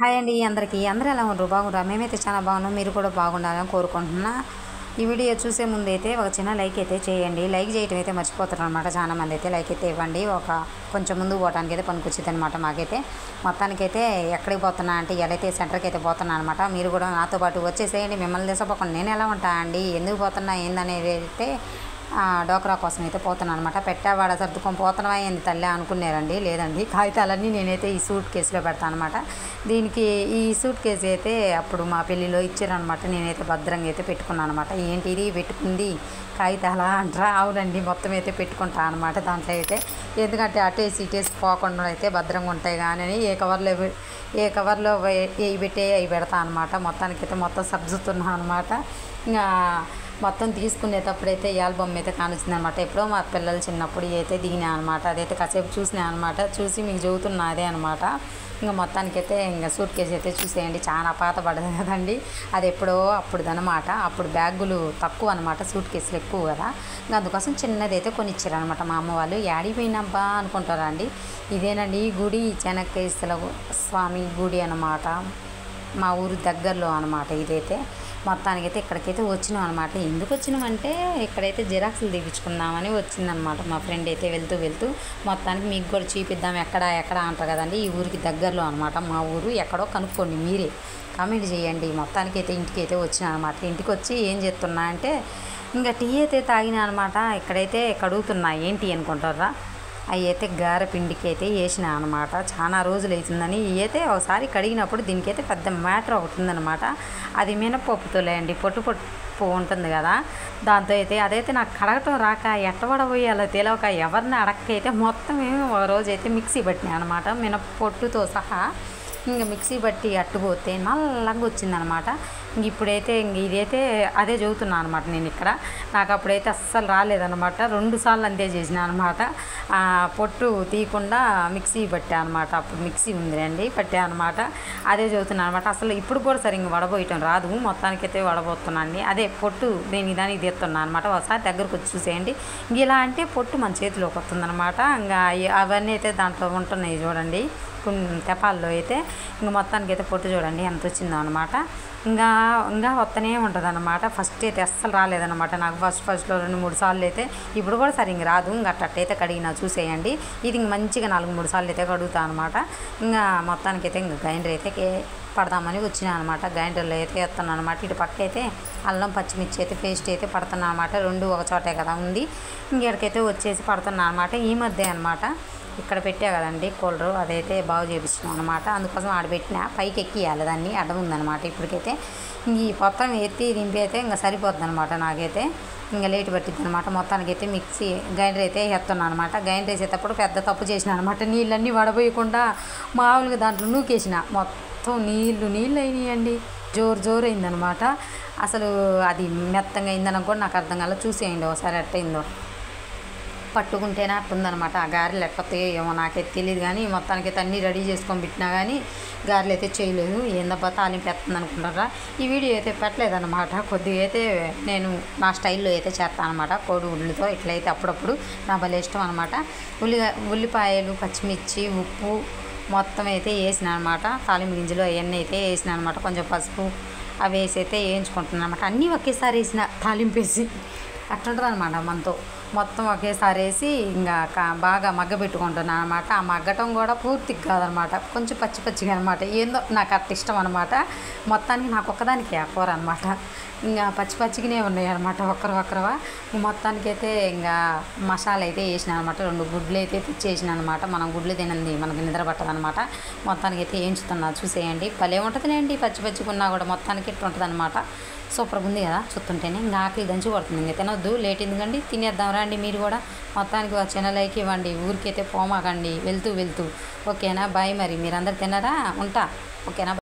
Hi అండి అందరికీ. అందరూ ఎలా ఉండరు? బాగుంటారా? మేమైతే చాలా బాగున్నాం. మీరు కూడా బాగుండాలని కోరుకుంటున్నా. ఈ వీడియో చూసే ముందు అయితే ఒక చిన్న లైక్ అయితే చేయండి. లైక్ చేయటం అయితే మర్చిపోతారు అనమాట చాలామంది. అయితే లైక్ అయితే ఇవ్వండి. కొంచెం ముందు పోవడానికి అయితే పనికొచ్చింది అనమాట మాకైతే. మొత్తానికైతే ఎక్కడికి పోతున్నా అంటే ఇలాగైతే సెంటర్కి అయితే పోతున్నా అనమాట. మీరు కూడా నాతో పాటు వచ్చేసేయండి. మిమ్మల్ని తీసుకోకుండా నేను ఎలా ఉంటా అండి, ఎందుకు పోతున్నా ఏందనేది అయితే డోక్రా కోసం అయితే పోతున్నాను అనమాట. పెట్టావాడ సర్దుకొని పోతున్నావా ఏంది తల్లి అనుకున్నారండి. లేదండి, కాగితాలన్నీ నేనైతే ఈ సూట్ కేసులో పెడతాను అనమాట. దీనికి ఈ సూట్ కేసు అయితే అప్పుడు మా పెళ్ళిలో ఇచ్చారనమాట. నేనైతే భద్రంగా అయితే పెట్టుకున్నాను అనమాట. ఏంటిది పెట్టుకుంది కాగితాలా అంటారా? అవునండి, మొత్తం అయితే పెట్టుకుంటాను అనమాట దాంట్లో అయితే. ఎందుకంటే అటేసి ఇటేసి పోకుండా అయితే భద్రంగా ఉంటాయి కానీ ఏ కవర్లో ఏ పెట్టే అవి పెడతా అనమాట. మొత్తానికైతే మొత్తం సబ్జుతున్నాను అనమాట. ఇంకా మొత్తం తీసుకునేటప్పుడైతే ఆల్బమ్ అయితే కానొచ్చింది అనమాట. ఎప్పుడో మా పిల్లలు చిన్నప్పుడు అయితే దిగినా అనమాట. అదైతే కాసేపు చూసినా అనమాట. చూసి మీకు చెబుతున్నా అదే అనమాట. ఇంకా మొత్తానికైతే ఇంకా సూట్ కేసు అయితే చూసేయండి. చాలా పాత పడదు కదండి, అది ఎప్పుడో అప్పుడుదనమాట. అప్పుడు బ్యాగులు తక్కువ అనమాట, సూట్ కేసులు ఎక్కువ కదా. ఇంకా అందుకోసం చిన్నది అయితే కొనిచ్చారనమాట మా అమ్మ వాళ్ళు. యాడిపోయినబ్బా అనుకుంటారా అండి, ఇదేనండి ఈ గుడి, చెనక్కేశ్వర స్వామి గుడి అనమాట. మా ఊరు దగ్గరలో అనమాట ఇదైతే. మొత్తానికైతే ఇక్కడికైతే వచ్చినాం అనమాట. ఎందుకు వచ్చినామంటే ఇక్కడైతే జిరాక్స్లు తీపించుకుందామని వచ్చిందనమాట మా ఫ్రెండ్ అయితే. వెళ్తూ మొత్తానికి మీకు కూడా చూపిద్దాం ఎక్కడ అంటారు కదండి. ఈ ఊరికి దగ్గరలో అనమాట మా ఊరు. ఎక్కడో కనుక్కోండి మీరే, కామెంట్ చేయండి. మొత్తానికైతే ఇంటికి అయితే వచ్చినా అనమాట. ఇంటికి వచ్చి ఏం చేస్తున్నా అంటే ఇంకా టీ అయితే తాగినా అనమాట. ఇక్కడైతే కడుగుతున్నా. ఏంటి అనుకుంటారా, అవి అయితే గారె పిండికి అయితే వేసిన అనమాట. చాలా రోజులు అవుతుందని అయితే ఒకసారి కడిగినప్పుడు దీనికైతే పెద్ద మ్యాటర్ ఒకటి ఉందనమాట. అది మినపప్పుతోలే అండి, పొట్టు ఉంటుంది కదా, దాంతో అయితే అదైతే నాకు కడగటం రాక ఎట్టబడబోయాలో తెలియక ఎవరిని అడక్కైతే మొత్తం ఒక రోజు అయితే మిక్సీ పట్టినా అనమాట. మినపొట్టుతో సహా ఇంకా మిక్సీ బట్టి అట్టుపోతే నల్లగా వచ్చిందనమాట. ఇప్పుడైతే ఇదైతే అదే చదువుతున్నాను అనమాట నేను ఇక్కడ. నాకు అప్పుడైతే అస్సలు రాలేదనమాట. 2 సార్లు అంతే చేసిన అనమాట. పొట్టు తీయకుండా మిక్సీ పట్టా అనమాట. అప్పుడు మిక్సీ ఉందిలేండి, పట్టా అనమాట. అదే చదువుతున్నాను అనమాట. అసలు ఇప్పుడు కూడా సరే ఇంక వడబోయటం రాదు. మొత్తానికైతే వడబోతున్నాను. అదే పొట్టు దానికి తీస్తున్నాను అనమాట. ఒకసారి దగ్గరకు వచ్చి చూసేయండి. ఇంక ఇలా అంటే పొట్టు మన చేతిలోకి వస్తుందనమాట. ఇంకా అవన్నీ అయితే దాంట్లో ఉంటున్నాయి చూడండి తెపాల్లో అయితే. ఇంకా మొత్తానికి అయితే పొట్టు చూడండి ఎంత వచ్చిందో అనమాట. ఇంకా వస్తూనే ఉంటుంది అనమాట. ఫస్ట్ అయితే అస్సలు రాలేదనమాట నాకు. ఫస్ట్లో 2-3 సార్లు అయితే. ఇప్పుడు కూడా సరే ఇంక రాదు. ఇంకా అట్టయితే కడిగినా చూసేయండి. ఇది ఇంక మంచిగా 4-3 సార్లు అయితే కడుగుతా అనమాట. ఇంకా మొత్తానికైతే ఇంకా గ్రైండర్ అయితే పడదామని వచ్చినా అనమాట. గ్రైండర్లో అయితే వేస్తాను అనమాట. ఇటు పక్క అయితే అల్లం పచ్చిమిర్చి అయితే పేస్ట్ అయితే పడుతున్నా అనమాట. 2 ఒక చోటే కదా ఉంది. ఇంకెక్కడికైతే వచ్చేసి పడుతున్నా అనమాట. ఈ మధ్య అనమాట ఇక్కడ పెట్టా కదండి కూలరు, అదైతే బాగు చేపించినాం అనమాట. అందుకోసం ఆడబెట్టిన పైకి ఎక్కియాలి, దాన్ని అడ్డం ఉందనమాట. ఇప్పటికైతే ఈ మొత్తం ఎత్తి దింపి అయితే ఇంకా సరిపోతుంది అనమాట. నాకైతే ఇంకా లేట్ పట్టిద్ది అనమాట. మొత్తానికైతే మిక్సీ గ్రైండర్ అయితే వేస్తున్నాను అనమాట. గ్రైండర్ వేసేటప్పుడు పెద్ద తప్పు చేసిన అనమాట. నీళ్ళన్నీ వడబోయకుండా మామూలుగా దాంట్లో నూకేసిన, మొత్తం నీళ్ళు అయినాయండి. జోరు అయిందనమాట. అసలు అది మెత్తంగా అయిందని కూడా నాకు అర్థం కాలేదు. చూసేయండి ఒకసారి ఎట్టయిందో. పట్టుకుంటేనే అట్టుందనమాట. ఆ గారెలు ఎట్టొస్తాయో ఏమో నాకైతే తెలియదు కానీ మొత్తానికైతే అన్నీ రెడీ చేసుకొని పెట్టినా కానీ గారెలు అయితే చేయలేదు. ఏందబ్బా తాలింపు ఎత్తుంది అనుకుంటారా. ఈ వీడియో అయితే పెట్టలేదన్నమాట. కొద్దిగా అయితే నేను నా స్టైల్లో అయితే చేస్తాను అనమాట. కోడిగుడ్లతో ఇట్లయితే అప్పుడప్పుడు నా భలే ఇష్టం అనమాట. ఉల్లిపాయలు, పచ్చిమిర్చి, ఉప్పు మొత్తం అయితే వేసిన అనమాట. తాలింపు గింజలు అవన్నీ అయితే వేసిన అనమాట. కొంచెం పసుపు అవి వేసి అయితే వేయించుకుంటున్నాను అనమాట. అన్నీ ఒకేసారి వేసిన తాలింపు వేసి అట్లుంటుంది అనమాట. మనతో మొత్తం ఒకేసారి వేసి ఇంకా బాగా మగ్గబెట్టుకుంటున్నాను అనమాట. ఆ మగ్గటం కూడా పూర్తిగా కాదనమాట, కొంచెం పచ్చిగా అనమాట. ఏందో నాకు అట్ట ఇష్టం అనమాట. మొత్తానికి నాకు ఒక్కదానికి ఆ కూర అనమాట. ఇంకా పచ్చిగానే ఉన్నాయి అనమాట, ఒక్కరవా. మొత్తానికైతే ఇంకా మసాలా అయితే వేసిన అనమాట. 2 గుడ్లు అయితే తెచ్చేసిన అనమాట. మనం గుడ్లు తినంది మనకు నిద్ర పట్టదు అనమాట. మొత్తానికి అయితే వేయించుతున్నా చూసేయండి. భలే ఉంటుందిలేండి, పచ్చిగున్నా కూడా మొత్తానికి ఇట్టు ఉంటుంది అనమాట. సూపర్గా ఉంది కదా చూస్తుంటేనే. ఇంకా ఆకలి దంచి పడుతుంది. ఇంకా తినొద్దు, లేట్ ఎందుకండి, తినేద్దాం రండి మీరు కూడా. మొత్తానికి ఒక చిన్న లైక్ ఇవ్వండి. ఊరికైతే పోమాకండి వెళ్తూ. ఓకేనా, బాయ్. మరి మీరందరూ తిన్నారా? ఉంటా. ఓకేనా.